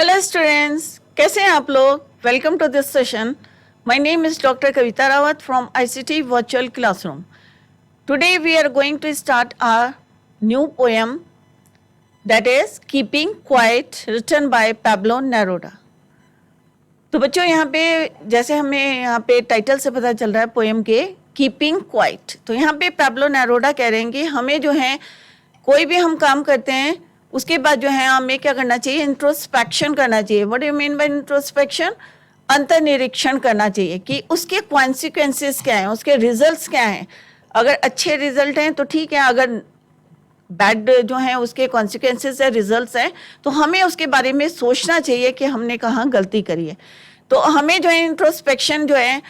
Hello students, कैसे हैं आप लोग? Welcome to this session. My name is doctor Kavita Rawat from ICT virtual classroom. Today we are going to start our new poem that is keeping quiet, written by Pablo Neruda. तो बच्चों, यहाँ पे जैसे हमें यहाँ पे टाइटल से पता चल रहा है पोएम के, कीपिंग क्वाइट. तो यहाँ पे पैब्लो नेरुदा कह रहे हैं कि हमें जो है कोई भी हम काम करते हैं उसके बाद जो है हमें क्या करना चाहिए? इंट्रोस्पेक्शन करना चाहिए. What do you mean by introspection? अंतर्निरीक्षण करना चाहिए कि उसके कॉन्सिक्वेंसेस क्या हैं, उसके रिजल्ट्स क्या हैं. अगर अच्छे रिजल्ट हैं तो ठीक है, अगर बैड जो है उसके कॉन्सिक्वेंसेस है, रिजल्ट्स हैं, तो हमें उसके बारे में सोचना चाहिए कि हमने कहाँ गलती करी है. तो हमें जो है इंट्रोस्पेक्शन जो है,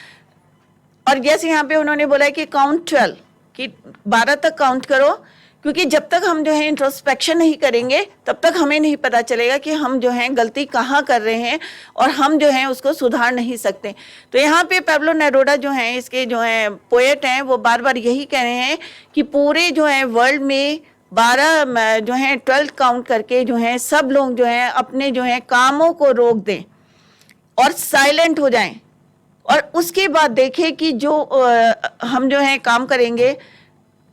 और जैसे यहाँ पे उन्होंने बोला है कि काउंट 12, कि 12 तक काउंट करो, क्योंकि जब तक हम जो है इंट्रोस्पेक्शन नहीं करेंगे तब तक हमें नहीं पता चलेगा कि हम जो है गलती कहाँ कर रहे हैं और हम जो है उसको सुधार नहीं सकते. तो यहाँ पे पैब्लो नेरुदा जो है, इसके जो है पोएट हैं, वो बार बार यही कह रहे हैं कि पूरे जो है वर्ल्ड में 12 जो है 12 काउंट करके जो है सब लोग जो है अपने जो है कामों को रोक दें और साइलेंट हो जाएं, और उसके बाद देखें कि जो हम जो है काम करेंगे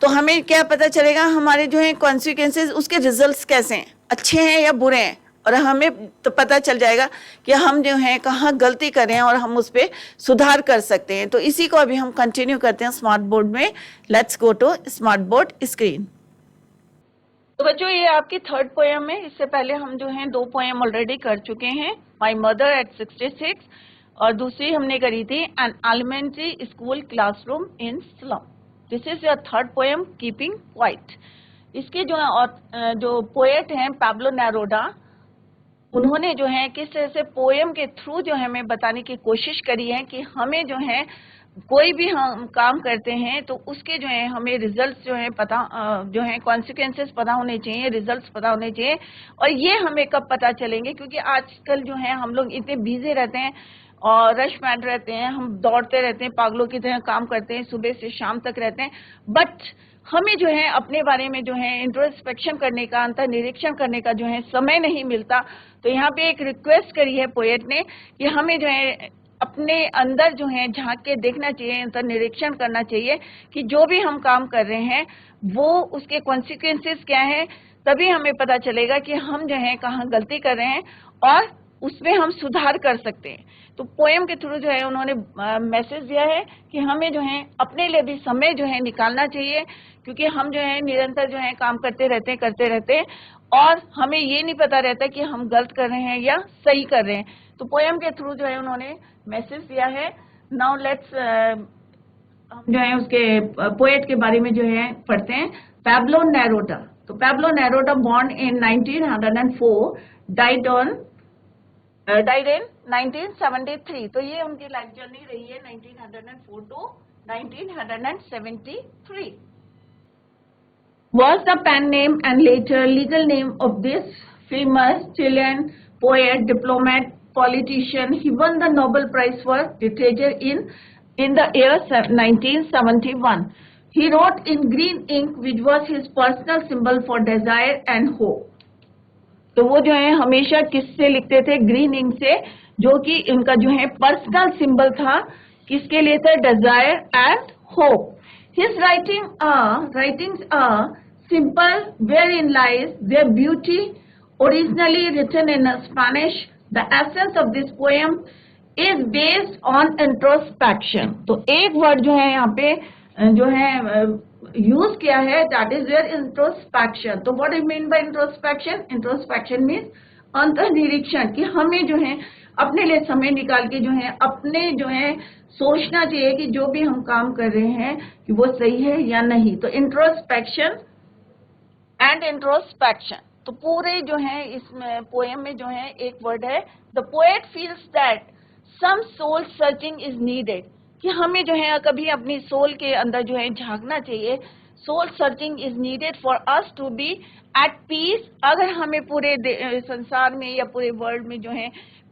तो हमें क्या पता चलेगा, हमारे जो है कॉन्सिक्वेंसेस, उसके रिजल्ट्स कैसे हैं, अच्छे हैं या बुरे हैं. और हमें तो पता चल जाएगा कि हम जो है कहाँ गलती कर रहे हैं और हम उस पर सुधार कर सकते हैं. तो इसी को अभी हम कंटिन्यू करते हैं स्मार्ट बोर्ड में. Let's go to smart board screen. तो बच्चों, ये आपकी थर्ड पोएम है. इससे पहले हम जो है 2 पोएम ऑलरेडी कर चुके हैं, माई मदर एट 66, और दूसरी हमने करी थी an elementary school classroom in slum. This is your third poem, keeping quiet. इसके जो पोएट हैं पैब्लो नेरुदा, उन्होंने जो है किस तरह से पोएम के थ्रू जो है हमें बताने की कोशिश करी है कि हमें जो है कोई भी हम काम करते हैं तो उसके जो है हमें रिजल्ट्स जो है पता, जो है कॉन्सिक्वेंसेस पता होने चाहिए, रिजल्ट्स पता होने चाहिए. और ये हमें कब पता चलेंगे? क्योंकि आजकल जो है हम लोग इतने बिजी रहते हैं और रश में रहते हैं, हम दौड़ते रहते हैं, पागलों की तरह काम करते हैं, सुबह से शाम तक रहते हैं, बट हमें जो है अपने बारे में जो है इंट्रोस्पेक्शन करने का, अंतर्निरीक्षण करने का जो है समय नहीं मिलता. तो यहाँ पे एक रिक्वेस्ट करी है पोएट ने कि हमें जो है अपने अंदर जो है झांक के देखना चाहिए, अंतर्निरीक्षण करना चाहिए कि जो भी हम काम कर रहे हैं वो उसके कॉन्सिक्वेंसेस क्या है. तभी हमें पता चलेगा कि हम जो है कहाँ गलती कर रहे हैं और उसमें हम सुधार कर सकते हैं. तो पोएम के थ्रू जो है उन्होंने मैसेज दिया है कि हमें जो है अपने लिए भी समय जो है निकालना चाहिए, क्योंकि हम जो है निरंतर जो है काम करते रहते हैं और हमें ये नहीं पता रहता कि हम गलत कर रहे हैं या सही कर रहे हैं. तो पोएम के थ्रू जो है उन्होंने मैसेज दिया है. नाउ लेट्स हम जो है उसके पोएट के बारे में जो है पढ़ते हैं. Pablo Neruda. तो Pablo Neruda born in 1904, died in 1973. तो ये उनकी लाइफ जर्नी रही है 1904 to 1973. Was the pen name and later legal name of this famous Chilean poet, diplomat, politician. He won the Nobel Prize for Literature in the year 1971. He wrote in green ink, which was his personal symbol for desire and hope. तो वो जो है हमेशा किससे लिखते थे? Green ink से, जो कि इनका जो है पर्सनल सिंबल था. किसके लिए था? Desire and hope. His writings are simple, wherein lies their beauty. Originally written in Spanish, the essence of this poem is based on introspection. तो एक वर्ड जो है यहाँ पे जो है यूज किया है, दैट इज देयर इंट्रोस्पेक्शन. तो what I mean by introspection? Introspection means अंतर्निरीक्षण, कि हमें जो है अपने लिए समय निकाल के जो है अपने जो है सोचना चाहिए कि जो भी हम काम कर रहे हैं कि वो सही है या नहीं. तो इंट्रोस्पेक्शन एंड इंट्रोस्पेक्शन. तो पूरे जो है इसमें पोएम में जो है एक वर्ड है, the poet feels that some soul searching is needed, कि हमें जो है कभी अपनी सोल के अंदर जो है झांकना चाहिए. Soul searching is needed for us to be at peace. अगर हमें पूरे संसार में या पूरे वर्ल्ड में जो है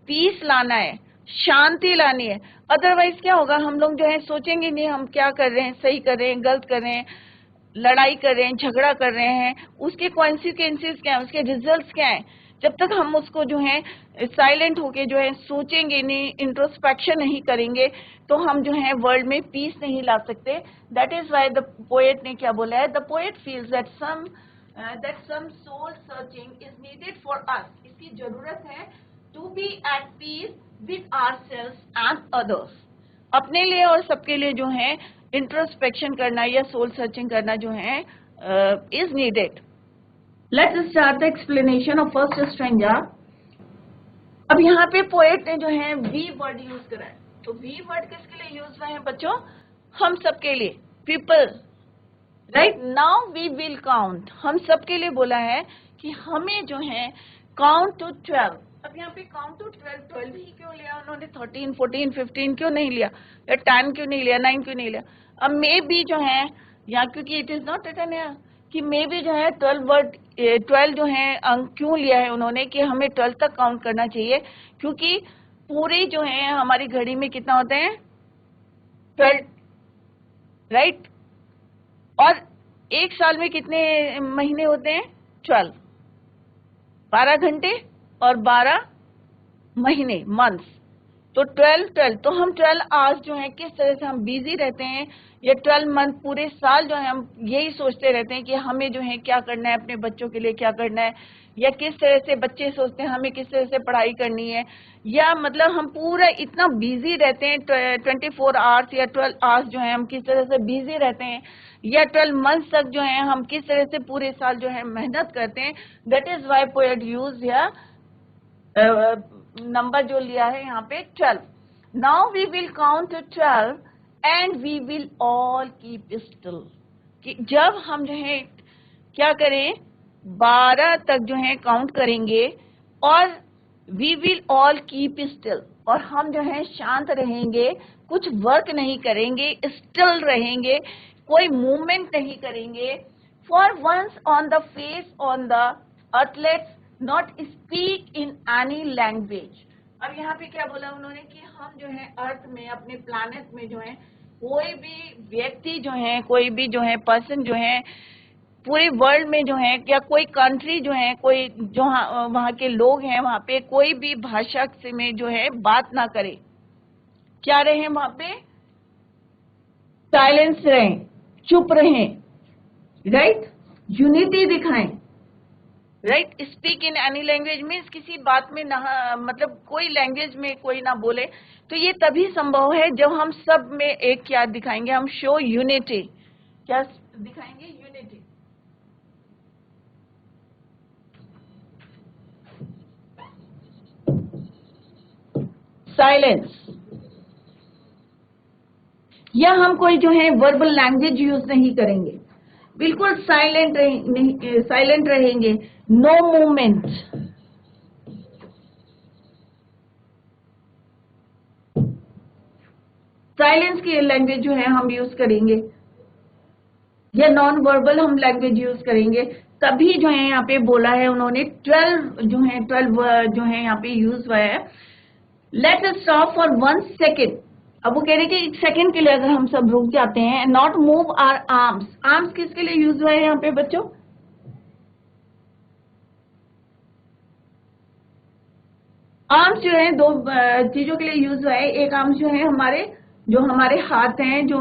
पीस लाना है, शांति लानी है, अदरवाइज क्या होगा, हम लोग जो है सोचेंगे नहीं हम क्या कर रहे हैं, सही कर रहे हैं, गलत कर रहे हैं, लड़ाई कर रहे हैं, झगड़ा कर रहे हैं, उसके कॉन्सिक्वेंसेस क्या है, उसके रिजल्ट्स क्या है. जब तक हम उसको जो है साइलेंट होके जो है सोचेंगे नहीं, इंट्रोस्पेक्शन नहीं करेंगे, तो हम जो है वर्ल्ड में पीस नहीं ला सकते. That is why the poet ने क्या बोला है, the poet feels that some soul searching is needed for us. इसकी जरूरत है to be at peace with ourselves and others. अपने लिए और सबके लिए जो है इंट्रोस्पेक्शन करना या सोल सर्चिंग करना जो है is needed. Let's start the explanation of first stanza. अब यहाँ पे पोएट ने जो है वी वर्ड यूज करा है. तो वी वर्ड किसके लिए यूज हुआ है बच्चों? हम सबके लिए, people. Right now we will count. हम सबके लिए बोला है कि हमें जो है काउंट टू 12. अब यहाँ पे काउंट टू 12 ही क्यों लिया उन्होंने? 13, 14, 15 क्यों नहीं लिया, या 10 क्यों नहीं लिया, 9 क्यों नहीं लिया? अब मे बी जो है यहाँ, क्योंकि it is not written here कि मे बी जो है 12 जो है अंक क्यों लिया है उन्होंने कि हमें 12 तक काउंट करना चाहिए, क्योंकि पूरी जो है हमारी घड़ी में कितना होते हैं? 12. राइट. और एक साल में कितने महीने होते हैं? 12. 12 घंटे और 12 महीने, मंथ्स. तो 12. तो हम 12 आवर्स जो है किस तरह से हम बिजी रहते हैं, या 12 मंथ पूरे साल जो है हम यही सोचते रहते हैं कि हमें जो है क्या करना है, अपने बच्चों के लिए क्या करना है, या किस तरह से बच्चे सोचते हैं हमें किस तरह से पढ़ाई करनी है, या मतलब हम पूरा इतना बिजी रहते हैं 24 आवर्स या 12 आवर्स जो है हम किस तरह से बिजी रहते हैं, या 12 मंथ्स तक जो है हम किस तरह से पूरे साल जो है मेहनत करते हैं. That is why poet use या नंबर जो लिया है यहाँ पे 12. Now we will count 12 and we will all keep still. कि जब हम जो है क्या करें, 12 तक जो है काउंट करेंगे और we will all keep still, और हम जो है शांत रहेंगे, कुछ वर्क नहीं करेंगे, स्टिल रहेंगे, कोई मूवमेंट नहीं करेंगे. For once on the face on the earth let's not speak in any language. अब यहाँ पे क्या बोला उन्होंने कि हम जो है अर्थ में, अपने प्लैनेट में जो है कोई भी व्यक्ति जो है, कोई भी जो है पर्सन जो है पूरे वर्ल्ड में जो है, या कोई कंट्री जो है, कोई जो वहाँ के लोग हैं वहाँ पे कोई भी भाषा से में जो है बात ना करे. क्या रहे वहाँ पे? साइलेंस रहें, चुप रहें. राइट. यूनिटी दिखाएं. Right. Speak in any language means किसी बात में ना, मतलब कोई लैंग्वेज में कोई ना बोले. तो ये तभी संभव है जब हम सब में एक क्या दिखाएंगे, हम शो यूनिटी. क्या दिखाएंगे? यूनिटी. साइलेंस. या हम कोई जो है वर्बल लैंग्वेज यूज नहीं करेंगे, बिल्कुल साइलेंट रहेंगे. No movement. साइलेंस की लैंग्वेज जो है हम यूज करेंगे, या नॉन वर्बल हम लैंग्वेज यूज करेंगे. तभी जो है यहाँ पे बोला है उन्होंने 12 जो है यहाँ पे यूज हुआ है. Let us stop for 1 second. अब वो कह रहे कि 1 सेकेंड के लिए अगर हम सब रुक जाते हैं. Not move our arms. Arms किसके लिए यूज हुआ है यहाँ पे बच्चों? आर्म्स जो है दो चीजों के लिए यूज हुआ है. एक आर्म्स जो है हमारे हाथ हैं, जो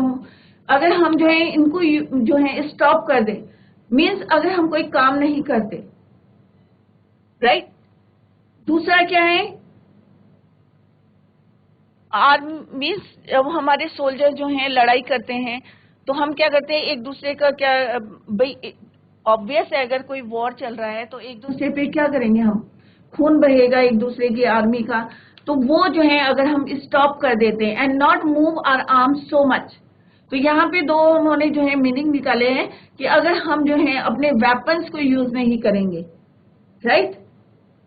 अगर हम जो है इनको जो है स्टॉप कर दे, मीन्स अगर हम कोई काम नहीं करते. राइट. दूसरा क्या है? मीन्स जब हमारे सोल्जर जो हैं लड़ाई करते हैं तो हम क्या करते हैं, एक दूसरे का क्या, भाई ऑब्वियस है अगर कोई वॉर चल रहा है तो एक दूसरे पे क्या करेंगे, हम खून बहेगा एक दूसरे की आर्मी का. तो वो जो है अगर हम स्टॉप कर देते हैं. And not move our arms so much. तो यहाँ पे दो उन्होंने जो है मीनिंग निकाले हैं कि अगर हम जो है अपने वेपन्स को यूज नहीं करेंगे. राइट.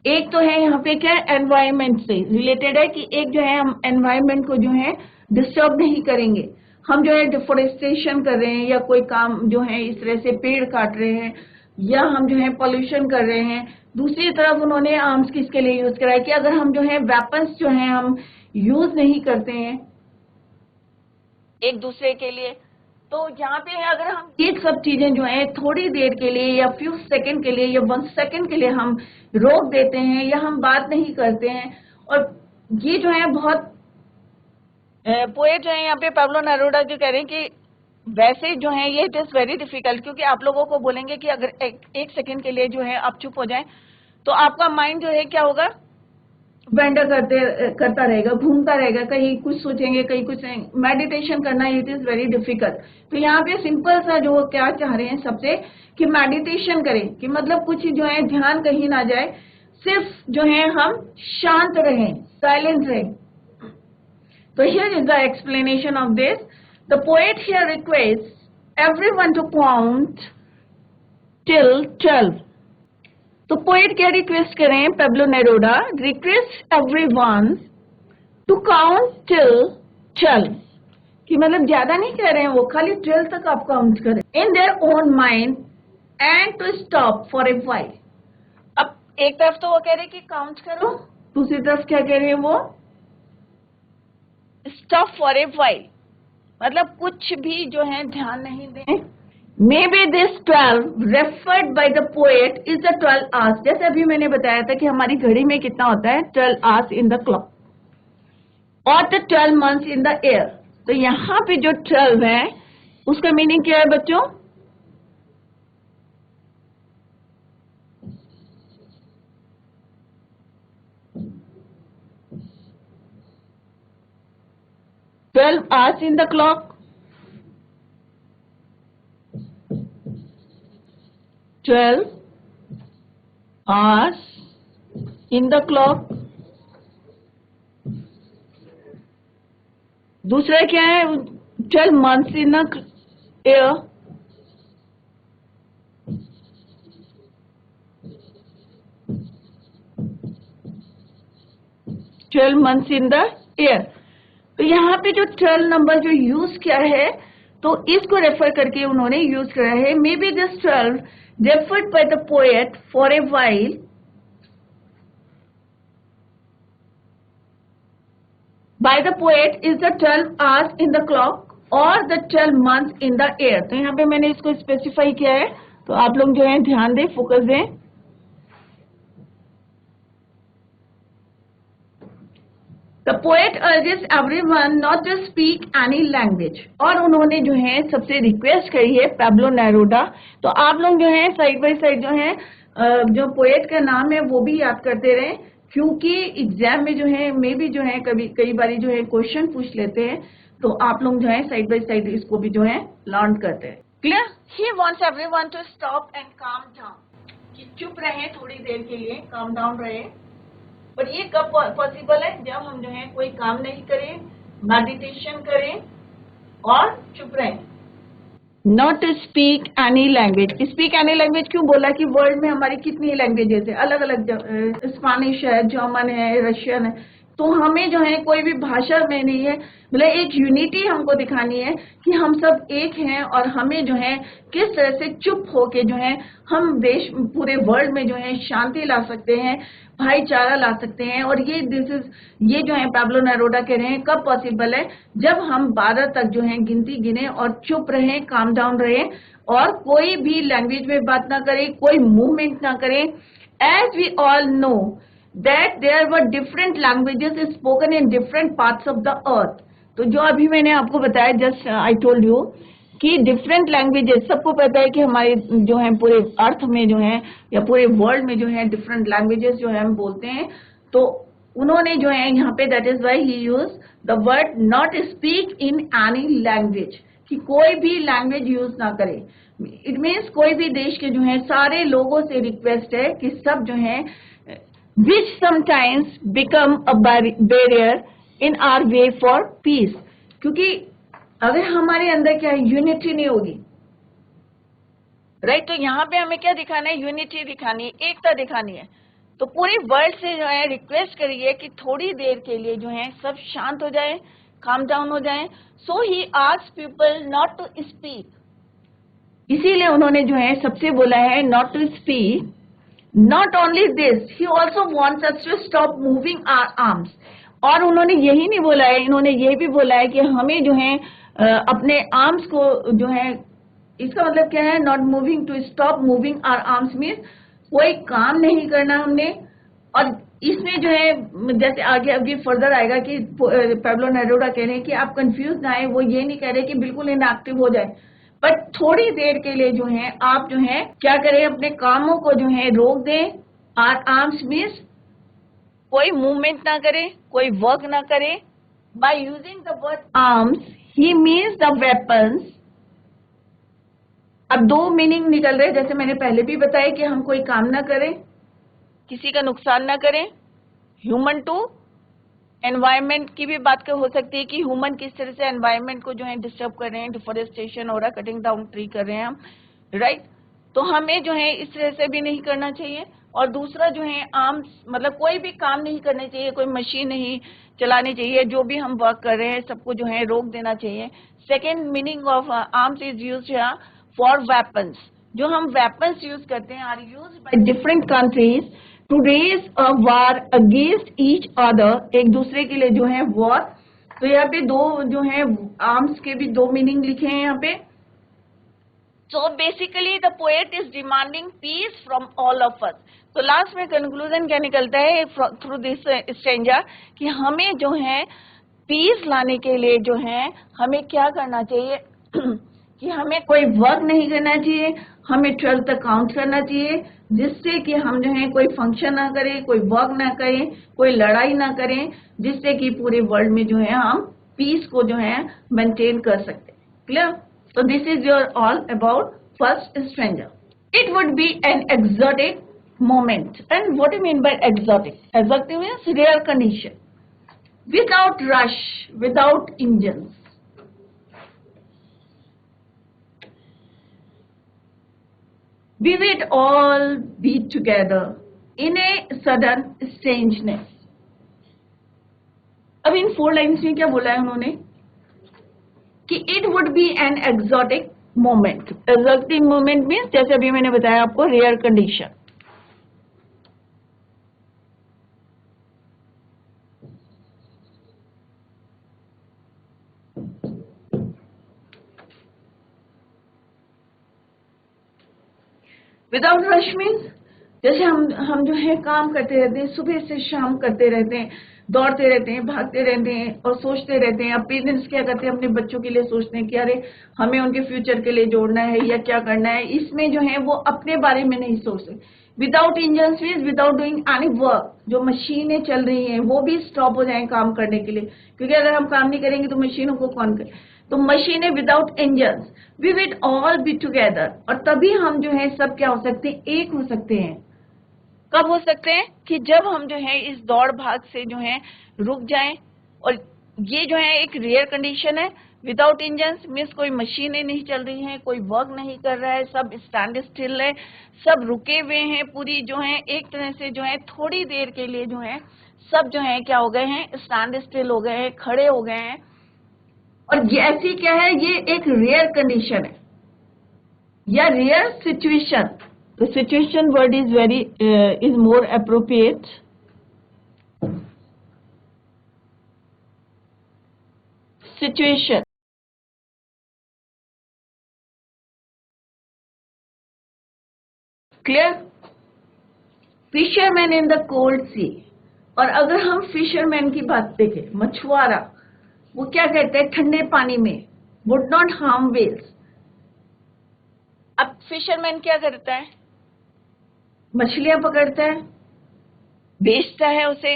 एक तो है यहाँ पे क्या, एनवायरमेंट से रिलेटेड है कि एक जो है हम एनवायरमेंट को जो है डिस्टर्ब नहीं करेंगे. हम जो है डिफोरेस्टेशन कर रहे हैं, या कोई काम जो है इस तरह से पेड़ काट रहे हैं, या हम जो है पॉल्यूशन कर रहे हैं. दूसरी तरफ उन्होंने आर्म्स किसके लिए यूज करा है कि अगर हम जो है वेपन्स जो है हम यूज नहीं करते हैं एक दूसरे के लिए, तो यहाँ पे अगर हम ये सब चीजें जो है थोड़ी देर के लिए या फ्यू सेकंड के लिए या 1 सेकंड के लिए हम रोक देते हैं या हम बात नहीं करते हैं, और ये जो है बहुत पोएट जो है यहाँ पे पाब्लो नेरूदा जो कह रहे हैं कि वैसे जो है ये इट इज वेरी डिफिकल्ट, क्योंकि आप लोगों को बोलेंगे कि अगर एक सेकंड के लिए जो है आप चुप हो जाएं तो आपका माइंड जो है क्या होगा, वेंडर करता रहेगा, घूमता रहेगा, कहीं कुछ सोचेंगे कहीं कुछ नहीं। मेडिटेशन करना इट इज वेरी डिफिकल्ट। तो यहाँ पे सिंपल सा जो क्या चाह रहे हैं सबसे कि मेडिटेशन करें, कि मतलब कुछ जो है ध्यान कहीं ना जाए, सिर्फ जो है हम शांत रहें, साइलेंट रहें। So here is the explanation of this. The poet here requests everyone to count till 12. तो पोएट क्या रिक्वेस्ट कर रहे हैं, Pablo Neruda request everyone to count till 12, कि मतलब ज्यादा नहीं कह रहे हैं वो, खाली 12 तक आप काउंट करें in their own mind and to stop for a while. अब एक तरफ तो वो कह रहे हैं कि काउंट करो, दूसरी तरफ क्या कह रहे हैं वो, स्टॉप फॉर ए व्हाइल, मतलब कुछ भी जो है ध्यान नहीं दें। Maybe this 12 referred by the poet is the 12 hours. जैसे अभी मैंने बताया था कि हमारी घड़ी में कितना होता है, 12 hours in the clock और the 12 months in the year। तो यहाँ पे जो 12 है उसका मीनिंग क्या है बच्चों, "12 hours in the clock", 12 hours in the clock। दूसरा क्या है, 12 months in the year, 12 months in the year। तो यहाँ पे जो 12 नंबर जो यूज किया है तो इसको रेफर करके उन्होंने यूज करा है। May be this 12 referred by the poet for a while by the poet is the 12 hours in the clock or the 12 months in the year। तो यहाँ पे मैंने इसको स्पेसिफाई किया है, तो आप लोग जो है ध्यान दें, फोकस दें। The poet urges everyone not to speak any language। और उन्होंने जो है सबसे रिक्वेस्ट करी है पाब्लो नेरूदा। तो आप लोग जो है साइड बाय साइड जो है जो पोएट का नाम है वो भी याद करते रहें, क्योंकि एग्जाम में जो है मे भी जो है कई बारी जो है क्वेश्चन पूछ लेते हैं, तो आप लोग जो है साइड बाय साइड इसको भी जो है लर्न करते हैं। Clear? He wants everyone to stop and calm down, कि चुप रहे थोड़ी देर के लिए, काम डाउन रहे। पर ये कब पॉसिबल है, जब हम जो है कोई काम नहीं करें, मेडिटेशन करें और चुप रहें। Not to speak any language. Speak any language क्यों बोला, कि वर्ल्ड में हमारी कितनी लैंग्वेजेस है, अलग अलग, स्पेनिश है, जर्मन है, रशियन है, तो हमें जो है कोई भी भाषा में नहीं है, मतलब एक यूनिटी हमको दिखानी है कि हम सब एक हैं, और हमें जो है किस तरह से चुप होके जो है हम देश पूरे वर्ल्ड में जो है शांति ला सकते हैं, भाईचारा ला सकते हैं। और ये जो है पाब्लो नेरूदा कह रहे हैं कब पॉसिबल है, जब हम 12 तक जो है गिनती गिने और चुप रहें, काम डाउन रहें, और कोई भी लैंग्वेज में बात ना करें, कोई मूवमेंट ना करें। As we all know that there were different languages spoken in different parts of the earth। तो जो अभी मैंने आपको बताया, जस्ट आई टोल्ड यू कि डिफरेंट लैंग्वेजेस, सबको पता है कि हमारे जो है पूरे अर्थ में जो है या पूरे वर्ल्ड में जो है डिफरेंट लैंग्वेजेस जो है हम बोलते हैं। तो उन्होंने जो है यहाँ पे that is why he use the word not speak in any language, कि कोई भी लैंग्वेज यूज ना करे। इट मीन्स कोई भी देश के जो है सारे लोगों से रिक्वेस्ट है कि सब जो है which sometimes become a barrier in our way for peace। क्योंकि अगर हमारे अंदर क्या है, यूनिटी नहीं होगी, राइट। तो यहाँ पे हमें क्या दिखाना है, यूनिटी दिखानी है, एकता दिखानी है। तो पूरी वर्ल्ड से जो है रिक्वेस्ट करिए कि थोड़ी देर के लिए जो है सब शांत हो जाए, काम डाउन हो जाए। So he asks people not to speak, इसीलिए उन्होंने जो है सबसे बोला है not to speak. Not only this, he also wants us to stop moving our arms। और उन्होंने यही नहीं बोला है, इन्होंने ये भी बोला है कि हमें जो है अपने आर्म्स को जो है, इसका मतलब क्या है, not moving, to stop moving our arms means कोई काम नहीं करना हमने। और इसमें जो है जैसे आगे अभी फर्दर आएगा कि पैब्लो नेरूदा कह रहे हैं कि आप कंफ्यूज ना आए, वो ये नहीं कह रहे कि बिल्कुल इनएक्टिव हो जाए, बट थोड़ी देर के लिए जो है आप जो है क्या करें, अपने कामों को जो है रोक दें। आर आर्म्स मीन्स कोई मूवमेंट ना करें, कोई वर्क ना करें। By using the word arms he means the weapons. अब दो मीनिंग निकल रहे, जैसे मैंने पहले भी बताया कि हम कोई काम ना करें, किसी का नुकसान ना करें। ह्यूमन टू एनवायरनमेंट की भी बात हो सकती है कि ह्यूमन किस तरह से एनवायरनमेंट को जो है डिस्टर्ब कर रहे हैं, डिफोरेस्टेशन हो रहा है, कटिंग डाउन ट्री कर रहे हैं हम, राइट। तो हमें जो है इस तरह से भी नहीं करना चाहिए। और दूसरा जो है आर्म्स मतलब कोई भी काम नहीं करना चाहिए, कोई मशीन नहीं चलानी चाहिए, जो भी हम वर्क कर रहे हैं सबको जो है रोक देना चाहिए। Second meaning of arms is use for weapons. जो हम वेपन्स यूज करते हैं are use by different countries to raise a war against each other, एक दूसरे के लिए जो है वॉर। तो यहाँ पे दो जो है आर्म्स के भी दो मीनिंग लिखे हैं यहाँ पे। So basically the poet is demanding peace from all of us. तो लास्ट में कंक्लूजन क्या निकलता है थ्रू दिस स्ट्रेंजर कि हमें जो है पीस लाने के लिए जो है हमें क्या करना चाहिए कि हमें कोई वर्क नहीं करना चाहिए, हमें 12 तक काउंट करना चाहिए, जिससे कि हम जो है कोई फंक्शन ना करें, कोई वर्क ना करें, कोई लड़ाई ना करें, जिससे कि पूरे वर्ल्ड में जो है हम पीस को जो है मेंटेन कर सकते हैं। Clear? So this is your all about first stranger. It would be an exotic moment. And what do you mean by exotic? Exotic means rare condition. Without rush, without engines. We would all be together in a sudden strangeness. अब इन 4 lines में क्या बोला है उन्होंने कि it would be an exotic moment. Exotic moment means जैसे अभी मैंने बताया आपको rare condition. Without rush means जैसे हम जो है काम करते रहते हैं, सुबह से शाम करते रहते हैं, दौड़ते रहते हैं, भागते रहते हैं और सोचते रहते हैं। अब पेरेंट्स क्या करते हैं, अपने बच्चों के लिए सोचते हैं कि अरे हमें उनके फ्यूचर के लिए जोड़ना है या क्या करना है, इसमें जो है वो अपने बारे में नहीं सोचते। Without engine means without doing any work. जो मशीनें चल रही हैं वो भी स्टॉप हो जाए काम करने के लिए, क्योंकि अगर हम काम नहीं करेंगे तो मशीनों को कौन करे। तो मशीनें without engine, we will all be together. और तभी हम जो है सब क्या हो सकते हैं, एक हो सकते हैं। कब हो सकते हैं कि जब हम जो है इस दौड़ भाग से जो है रुक जाएं। और ये जो है एक रेयर कंडीशन है। विदाउट इंजन मीन्स कोई मशीनें नहीं चल रही हैं, कोई वर्क नहीं कर रहा है, सब स्टैंड स्टिल है, सब रुके हुए हैं। पूरी जो है एक तरह से जो है थोड़ी देर के लिए जो है सब जो है क्या हो गए हैं, स्टैंड स्टिल हो गए हैं, खड़े हो गए हैं। और ऐसी क्या है, ये एक रेयर कंडीशन है या rare situation. The situation word is is more appropriate. Situation. Clear? Fisherman in the cold sea. और अगर हम फिशरमैन की बात देखें, मछुआरा, वो क्या कहते हैं, ठंडे पानी में would not harm whales. अब फिशरमैन क्या करता है, मछलियां पकड़ता है, बेचता है उसे।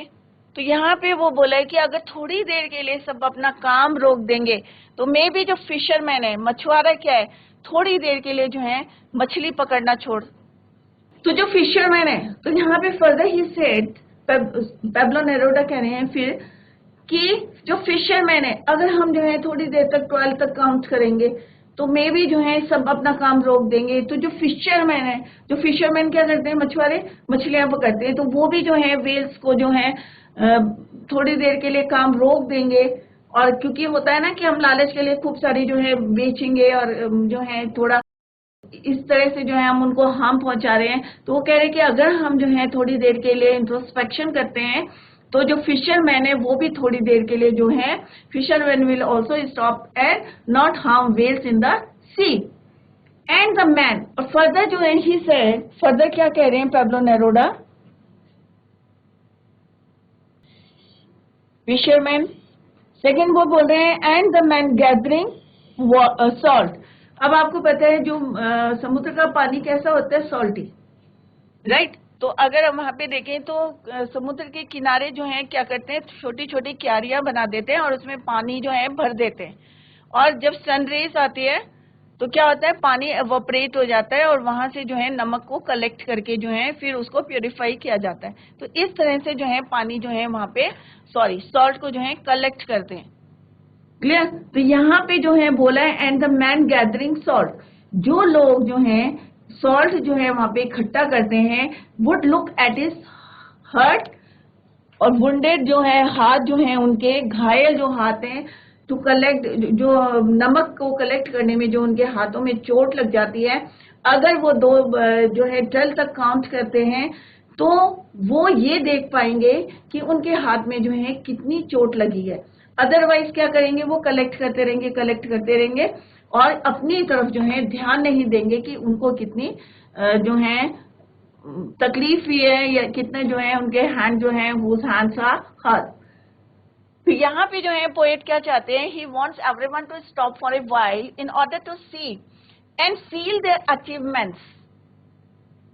तो यहाँ पे वो बोला है कि अगर थोड़ी देर के लिए सब अपना काम रोक देंगे तो मे भी जो फिशरमैन है, मछुआरा क्या है, थोड़ी देर के लिए जो है मछली पकड़ना छोड़। तो जो फिशरमैन है, तो यहाँ पे further he said, Pablo Neruda कह रहे हैं फिर कि जो फिशरमैन है, अगर हम जो है थोड़ी देर तक 12 तक काउंट करेंगे तो मे भी जो है सब अपना काम रोक देंगे। तो जो फिशरमैन है, जो फिशरमैन क्या करते हैं, मछुआरे मछलियां पकड़ते हैं, तो वो भी जो है वेल्स को जो है थोड़ी देर के लिए काम रोक देंगे। और क्योंकि होता है ना कि हम लालच के लिए खूब सारी जो है बेचेंगे और जो है थोड़ा इस तरह से जो है हम उनको हार्म पहुंचा रहे हैं। तो वो कह रहे हैं कि अगर हम जो है थोड़ी देर के लिए इंट्रोस्पेक्शन करते हैं तो जो फिशरमैन है वो भी थोड़ी देर के लिए जो है, fisherman will also stop and not harm whales in the sea and the man. और फर्दर जो है ही सेड, फर्दर क्या कह रहे हैं पैब्लो नेरूदा, फिशरमैन सेकेंड वो बोल रहे हैं and the man gathering salt. अब आपको पता है जो समुद्र का पानी कैसा होता है, सॉल्टी, राइट। तो अगर हम वहां पे देखें तो समुद्र के किनारे जो हैं क्या करते हैं, छोटी छोटी क्यारियां बना देते हैं और उसमें पानी जो है भर देते हैं, और जब सनरेज आती है तो क्या होता है, पानी एवोपरेट हो जाता है और वहां से जो है नमक को कलेक्ट करके जो है फिर उसको प्योरीफाई किया जाता है। तो इस तरह से जो है पानी जो है वहां पे सॉल्ट को जो है कलेक्ट करते हैं। क्लियर। तो यहाँ पे जो है बोला है and the man gathering salt, जो लोग जो हैं सॉल्ट जो है वहां पे इकट्ठा करते हैं, would look at his hurt, और वुंडेड जो है हाथ जो है उनके, घायल जो हाथ हैं, टू कलेक्ट, जो नमक को कलेक्ट करने में जो उनके हाथों में चोट लग जाती है, अगर वो दो जो है 12 तक काउंट करते हैं तो वो ये देख पाएंगे कि उनके हाथ में जो है कितनी चोट लगी है। अदरवाइज क्या करेंगे, वो कलेक्ट करते रहेंगे और अपनी तरफ जो है ध्यान नहीं देंगे कि उनको कितनी जो है तकलीफ हुई है या कितने जो है उनके हैंड जो है whose hands are hurt। तो यहाँ पे जो है पोएट क्या चाहते हैं, he wants everyone to stop for a while in order to see and feel their achievements,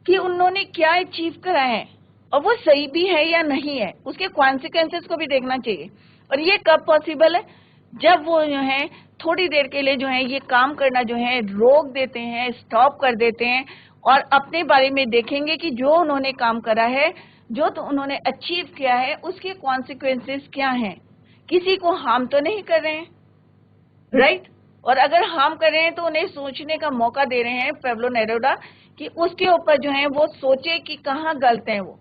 कि उन्होंने क्या अचीव करा है और वो सही भी है या नहीं है, उसके कॉन्सिक्वेंसेस को भी देखना चाहिए। और ये कब पॉसिबल है, जब वो जो है थोड़ी देर के लिए जो है ये काम करना जो है रोक देते हैं, स्टॉप कर देते हैं और अपने बारे में देखेंगे कि जो उन्होंने काम करा है, जो तो उन्होंने अचीव किया है, उसके कॉन्सिक्वेंसेस क्या हैं। किसी को हार्म तो नहीं कर रहे हैं, राइट। और अगर हार्म कर रहे हैं तो उन्हें सोचने का मौका दे रहे हैं पैब्लो नेरूदा कि उसके ऊपर जो है वो सोचे कि कहाँ गलत है वो।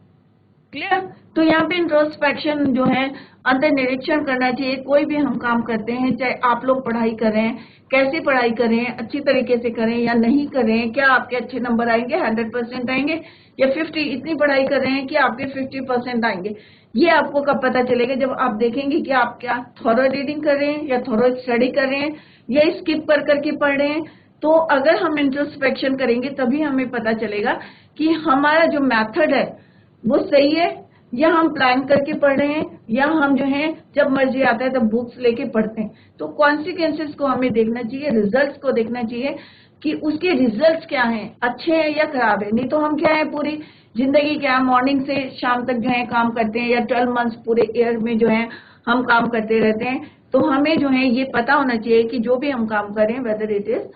क्लियर। तो यहाँ पे इंट्रोस्पेक्शन जो है, अंतर निरीक्षण करना चाहिए। कोई भी हम काम करते हैं, चाहे आप लोग पढ़ाई कर रहे हैं, कैसे पढ़ाई कर रहे हैं, अच्छी तरीके से करें या नहीं कर रहे हैं, क्या आपके अच्छे नंबर आएंगे, 100% आएंगे या 50, इतनी पढ़ाई कर रहे हैं कि आपके 50% आएंगे। ये आपको कब पता चलेगा, जब आप देखेंगे कि आप क्या थॉरो रीडिंग कर रहे हैं या थॉरो स्टडी कर रहे हैं या स्किप कर करके पढ़ रहे हैं। तो अगर हम इंट्रोस्पेक्शन करेंगे तभी हमें पता चलेगा कि हमारा जो मेथड है वो सही है या हम प्लान करके पढ़ रहे हैं या हम जो है जब मर्जी आता है तब बुक्स लेके पढ़ते हैं। तो कॉन्सिक्वेंसेस को हमें देखना चाहिए, रिजल्ट्स को देखना चाहिए कि उसके रिजल्ट्स क्या हैं, अच्छे हैं या खराब है। नहीं तो हम क्या है पूरी जिंदगी क्या मॉर्निंग से शाम तक जो है काम करते हैं या 12 मंथ्स पूरे ईयर में जो है हम काम करते रहते हैं। तो हमें जो है ये पता होना चाहिए कि जो भी हम काम करें वेदर इट इज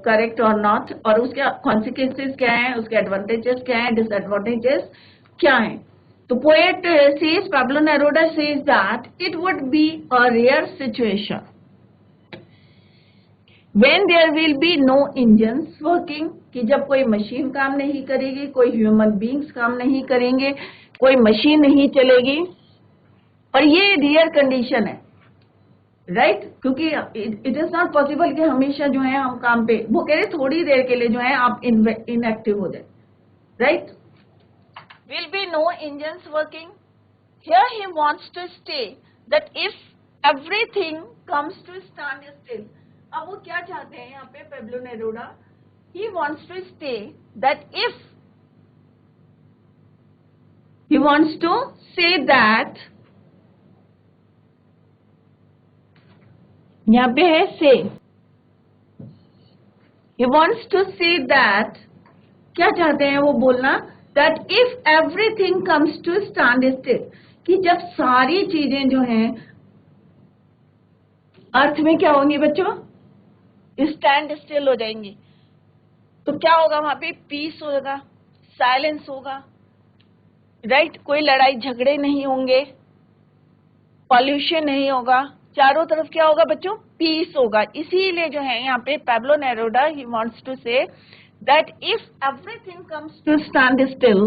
करेक्ट और नॉट, और उसके कॉन्सिक्वेंसेस क्या है, उसके एडवांटेजेस क्या है, डिसएडवांटेजेस क्या है। तो poet says, Pablo Neruda says that it would be a rare situation when there will be no engines working, कि जब कोई मशीन काम नहीं करेगी, कोई ह्यूमन बींग्स काम नहीं करेंगे, कोई मशीन नहीं चलेगी। और ये रियर कंडीशन है, राइट क्योंकि इट इज नॉट पॉसिबल कि हमेशा जो है हम काम पे, वो कह रहे थोड़ी देर के लिए जो है आप इनएक्टिव हो जाए, right. Will be no engines working, here he wants to stay that if everything comes to stand still. अब वो क्या चाहते हैं यहाँ पे Pablo Neruda, he wants to stay that if he wants to say that, यहाँ पे है say, he wants to say that, क्या चाहते हैं वो बोलना, that if everything comes to stand still, कि जब सारी चीजें जो हैं अर्थ में क्या होंगी बच्चों, स्टैंड स्टिल हो जाएंगी। तो क्या होगा वहां पे, पीस होगा, साइलेंस होगा, राइट। कोई लड़ाई झगड़े नहीं होंगे, पॉल्यूशन नहीं होगा, चारों तरफ क्या होगा बच्चों, पीस होगा। इसीलिए जो है यहाँ पे Pablo Neruda he wants to say that if everything comes to stand still,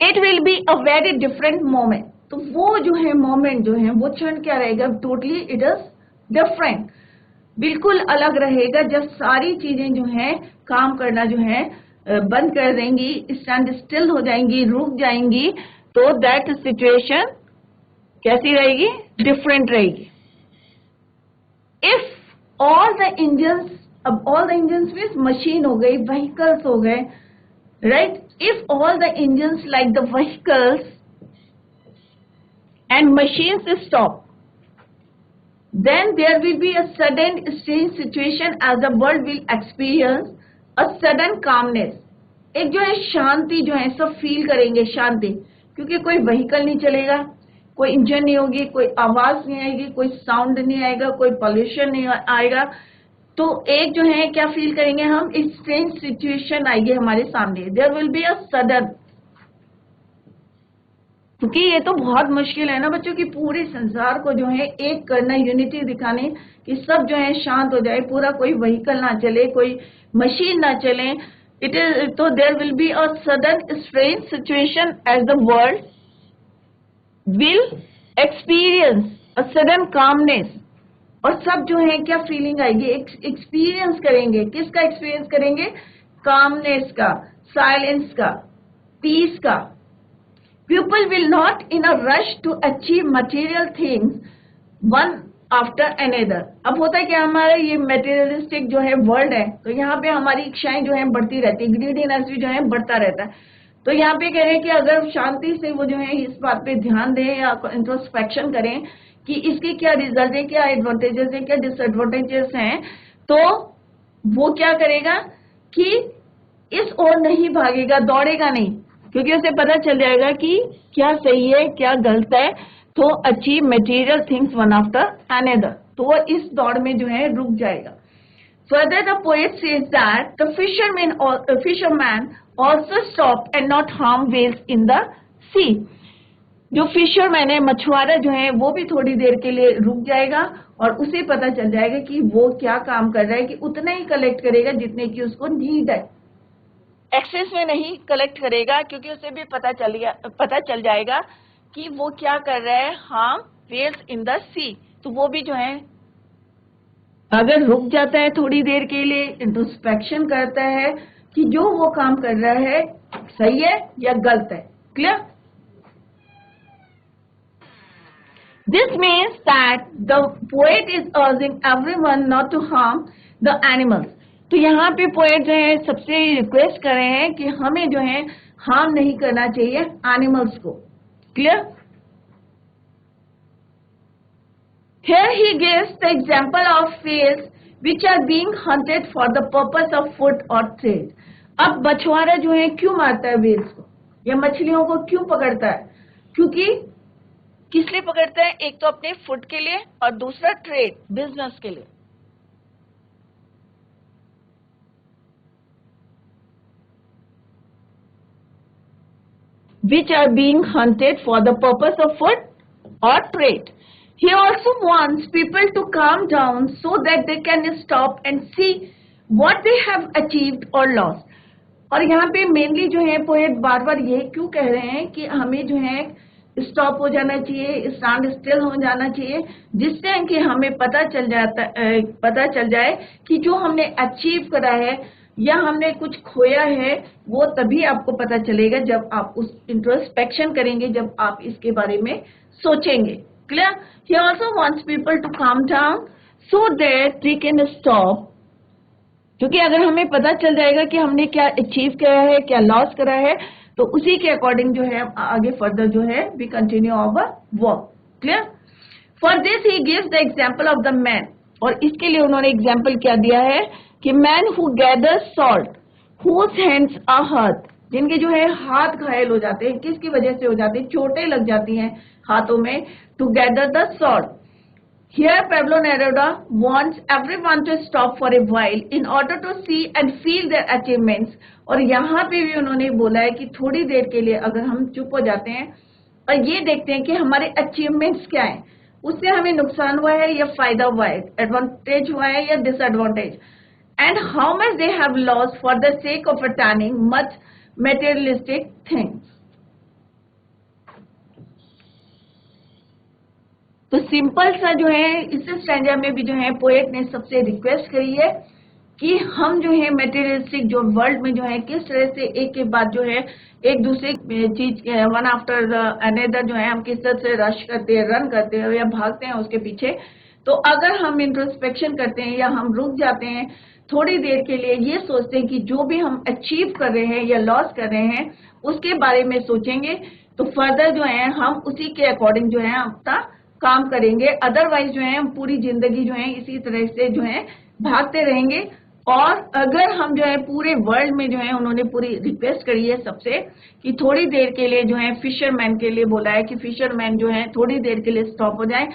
it will be a very different moment. तो वो जो है मोमेंट जो है वो क्षण क्या रहेगा, टोटली इट इज डिफरेंट। बिल्कुल अलग रहेगा जब सारी चीजें जो है काम करना जो है बंद कर देंगी, स्टैंड स्टिल हो जाएंगी, रुक जाएंगी, तो दैट सिचुएशन कैसी रहेगी? डिफरेंट रहेगी। इफ ऑल द इंजन्स, अब all the engines means machine हो गई, व्हीकल्स हो गए, right? If all the engines like the vehicles and machines stop, then there will be a sudden strange situation as the world will experience a sudden calmness. एक जो है शांति जो है सब फील करेंगे, शांति, क्योंकि कोई व्हीकल नहीं चलेगा, कोई इंजन नहीं होगी, कोई आवाज नहीं आएगी, कोई साउंड नहीं आएगा, कोई पॉल्यूशन नहीं आएगा। तो एक जो है क्या फील करेंगे हम? स्ट्रेंज सिचुएशन आएगी हमारे सामने। There will be a sudden, क्योंकि ये तो बहुत मुश्किल है ना बच्चों की पूरे संसार को जो है एक करना, यूनिटी दिखाने कि सब जो है शांत हो जाए, पूरा कोई व्हीकल ना चले, कोई मशीन ना चले। इट इज, तो there will be a sudden strange situation as the world will experience a sudden calmness. और सब जो है क्या फीलिंग आएगी? एक्सपीरियंस करेंगे। किसका एक्सपीरियंस करेंगे? कामनेस का, साइलेंस का, पीस का। People will not in a rush to achieve material things one after another. अब होता है कि हमारा ये मेटेरियलिस्टिक जो है वर्ल्ड है, तो यहाँ पे हमारी इच्छाएं जो है बढ़ती रहती है, ग्रीडीनेस भी जो है बढ़ता रहता है। तो यहाँ पे कह रहे हैं कि अगर शांति से वो जो है इस बात पे ध्यान दें या इंट्रोस्पेक्शन करें कि इसके क्या रिजल्ट है, क्या एडवांटेजेस है, क्या डिसएडवांटेजेस हैं, तो वो क्या करेगा कि इस ओर नहीं भागेगा, दौड़ेगा नहीं, क्योंकि उसे पता चल जाएगा कि क्या सही है क्या गलत है। तो achieve material things one after another, तो वो इस दौड़ में जो है रुक जाएगा। Further the poet says that the fisherman also stop and not harm whales in the sea. जो फिशरमैन है, मछुआरा जो है, वो भी थोड़ी देर के लिए रुक जाएगा और उसे पता चल जाएगा कि वो क्या काम कर रहा है, कि उतना ही कलेक्ट करेगा जितने की उसको नीड है, एक्सेस में नहीं कलेक्ट करेगा, क्योंकि उसे भी पता चल जाएगा कि वो क्या कर रहा है, हार्म व्हेल्स इन द सी। तो वो भी जो है अगर रुक जाता है थोड़ी देर के लिए, इंट्रोस्पेक्शन करता है कि जो वो काम कर रहा है सही है या गलत है। Clear? This means that the poet is urging everyone not to harm the animals. तो यहाँ पे पोएट जो है सबसे रिक्वेस्ट कर रहे हैं कि हमें जो है हार्म नहीं करना चाहिए एनिमल्स को। Clear? Here he gives the example of whales which are being hunted for the purpose of food or trade. अब मछुआरा जो है क्यों मारता है व्हेल्स को या मछलियों को क्यों पकड़ता है? क्योंकि किस लिए पकड़ता है? एक तो अपने फूड के लिए और दूसरा ट्रेड, बिजनेस के लिए। Which are being hunted for the purpose of food or trade. He also wants people to calm down so that they can stop and see what they have achieved or lost. और यहाँ पे mainly जो है poet बार बार ये क्यों कह रहे हैं कि हमें जो है स्टॉप हो जाना चाहिए, स्टैंड स्टिल हो जाना चाहिए, जिससे कि हमें पता चल जाए कि जो हमने अचीव करा है या हमने कुछ खोया है, वो तभी आपको पता चलेगा जब आप उस इंट्रोस्पेक्शन करेंगे, जब आप इसके बारे में सोचेंगे। Clear? He also wants people to calm down so that they can stop. क्योंकि अगर हमें पता चल जाएगा कि हमने क्या अचीव करा है, क्या लॉस करा है, तो उसी के अकॉर्डिंग जो है आगे फर्दर जो है we continue our work. Clear? For this he gives the example of the man, और इसके लिए उन्होंने एग्जांपल क्या दिया है कि man who gather salt whose hands are hurt, जिनके जो है हाथ घायल हो जाते हैं, किसकी वजह से हो जाते हैं? चोटें लग जाती हैं हाथों में, to gather the salt. Here Pablo Neruda wants everyone to stop for a while in order to see and feel their achievements. और यहाँ पे भी उन्होंने बोला है कि थोड़ी देर के लिए अगर हम चुप हो जाते हैं और ये देखते हैं कि हमारे अचीवमेंट्स क्या हैं, उससे हमें नुकसान हुआ है या फायदा हुआ है, एडवांटेज हुआ है या disadvantage, and how much they have lost for the sake of attaining much materialistic things. तो सिंपल सा जो है इस स्टैंजा में भी जो है पोएट ने सबसे रिक्वेस्ट करी है कि हम जो है मटेरियलिस्टिक जो वर्ल्ड में जो है किस तरह से एक के बाद जो है एक दूसरे चीज वन आफ्टर अनदर जो है हम किस तरह से रश करते हैं, रन करते हैं या भागते हैं उसके पीछे। तो अगर हम इंट्रोस्पेक्शन करते हैं या हम रुक जाते हैं थोड़ी देर के लिए, ये सोचते हैं कि जो भी हम अचीव कर रहे हैं या लॉस कर रहे हैं उसके बारे में सोचेंगे, तो फर्दर जो है हम उसी के अकॉर्डिंग जो है अपना काम करेंगे। अदरवाइज जो है हम पूरी जिंदगी जो है इसी तरह से जो है भागते रहेंगे। और अगर हम जो है पूरे वर्ल्ड में जो है उन्होंने पूरी रिक्वेस्ट करी है सबसे कि थोड़ी देर के लिए जो है फिशरमैन के लिए बोला है कि फिशरमैन जो है थोड़ी देर के लिए स्टॉप हो जाए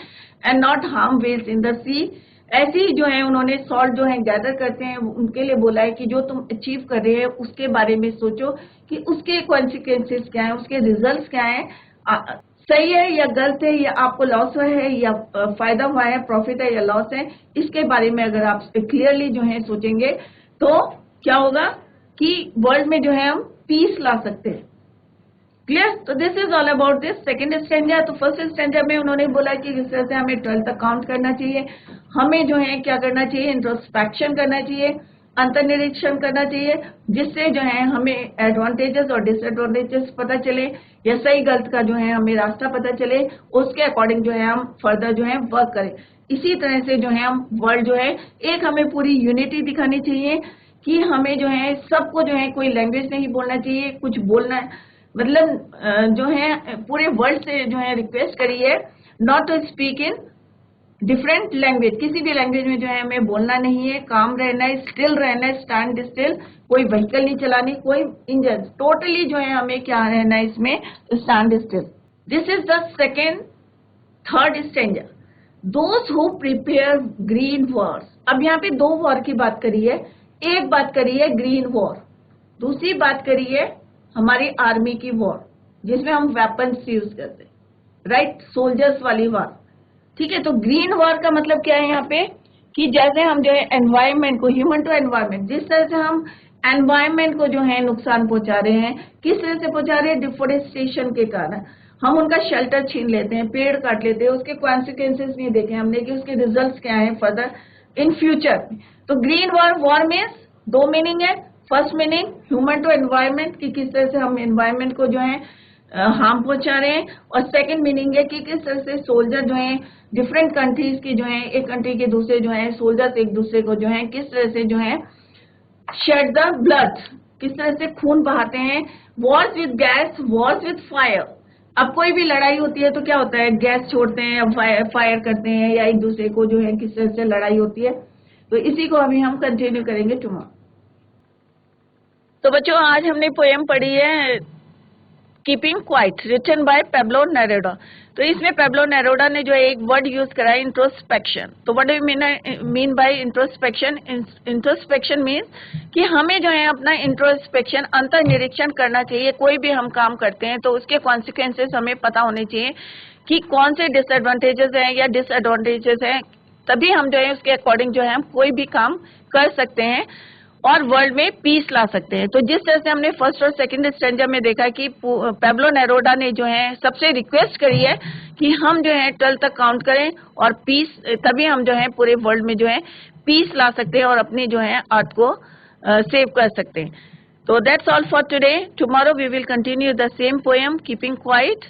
and not harm whales in the sea. ऐसे ही जो है उन्होंने सॉल्ट जो है गैदर करते हैं उनके लिए बोला है कि जो तुम अचीव कर रहे हो उसके बारे में सोचो कि उसके कॉन्सिक्वेंसेस क्या है, उसके रिजल्ट्स क्या है, सही है या गलत है, या आपको लॉस हुआ है या फायदा हुआ है, प्रॉफिट है या लॉस है, इसके बारे में अगर आप क्लियरली जो है सोचेंगे तो क्या होगा कि वर्ल्ड में जो है हम पीस ला सकते हैं। क्लियर? तो this is all about this second stanza. तो फर्स्ट स्टैंजा में उन्होंने बोला कि इस तरह से हमें 12 तक काउंट करना चाहिए, हमें जो है क्या करना चाहिए, इंट्रोस्पेक्शन करना चाहिए, अंतर्निरीक्षण करना चाहिए, जिससे जो है हमें एडवांटेजेस और डिसएडवांटेजेस पता चले या सही गलत का जो है हमें रास्ता पता चले, उसके अकॉर्डिंग जो है हम फर्दर जो है वर्क करें। इसी तरह से जो है हम वर्ल्ड जो है एक हमें पूरी यूनिटी दिखानी चाहिए कि हमें जो है सबको जो है कोई लैंग्वेज नहीं बोलना चाहिए, कुछ बोलना मतलब जो है पूरे वर्ल्ड से जो है रिक्वेस्ट करी है not to speak in different language, किसी भी लैंग्वेज में जो है हमें बोलना नहीं है, काम रहना है, स्टिल रहना है, स्टैंड स्टिल, कोई व्हीकल नहीं चलानी, कोई इंजन, टोटली जो है हमें क्या रहना है इसमें, stand still. This is the second third stanza. Those who prepare green Wars. अब यहाँ पे दो वॉर की बात करी है, एक बात करी है ग्रीन वॉर, दूसरी बात करी है हमारी आर्मी की वॉर जिसमें हम वेपन्स यूज करते हैं, राइट, सोल्जर्स वाली वॉर। ठीक है, तो ग्रीन वॉर का मतलब क्या है यहाँ पे कि जैसे हम जो है एनवायरमेंट को, ह्यूमन टू एनवायरमेंट, जिस तरह से हम एनवायरमेंट को जो है नुकसान पहुंचा रहे हैं, किस तरह से पहुंचा रहे हैं, डिफोरेस्टेशन के कारण हम उनका शेल्टर छीन लेते हैं, पेड़ काट लेते हैं, उसके कॉन्सिक्वेंसेस नहीं देखे हमने कि उसके रिजल्ट्स क्या है फर्दर इन फ्यूचर। तो ग्रीन वॉर, वॉर मीन्स दो मीनिंग है। First meaning human to environment कि किस तरह से हम एनवायरमेंट को जो है हार्म पहुंचा रहे हैं, और सेकंड मीनिंग है कि किस तरह से सोल्जर जो है डिफरेंट कंट्रीज की जो है, एक कंट्री के दूसरे जो है सोल्जर्स एक दूसरे को जो है किस तरह से जो है शेड द ब्लड, किस तरह से खून बहाते हैं। Wars with gas, Wars with fire. अब कोई भी लड़ाई होती है तो क्या होता है, गैस छोड़ते हैं या फायर करते हैं या एक दूसरे को जो है किस तरह से लड़ाई होती है। तो इसी को अभी हम कंटिन्यू करेंगे टुमारो। तो बच्चों आज हमने पोएम पढ़ी है keeping quiet, written by Pablo Neruda. तो इसमें पेब्लो नेरुदा ने जो एक वर्ड यूज करा है इंट्रोस्पेक्शन। तो what do you mean by introspection? Introspection means कि हमें जो है अपना इंट्रोस्पेक्शन, अंतर निरीक्षण करना चाहिए। कोई भी हम काम करते हैं तो उसके कॉन्सिक्वेंसेस हमें पता होने चाहिए कि कौन से डिसएडवांटेजेस हैं या डिसएडवांटेजेस हैं, तभी हम जो है उसके अकॉर्डिंग जो है हम कोई भी काम कर सकते हैं और वर्ल्ड में पीस ला सकते हैं। तो जिस तरह से हमने फर्स्ट और सेकंड स्टैंजा में देखा कि पेब्लो नेरुदा ने जो है सबसे रिक्वेस्ट करी है कि हम जो है 12 तक काउंट करें और पीस, तभी हम जो है पूरे वर्ल्ड में जो है पीस ला सकते हैं और अपनी जो है अर्थ को सेव कर सकते हैं। तो that's all for today. Tomorrow we will continue the same poem keeping quiet,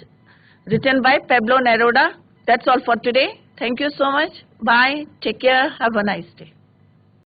written by Pablo Neruda. That's all for today. Thank you so much. Bye. Take care. Have a nice day.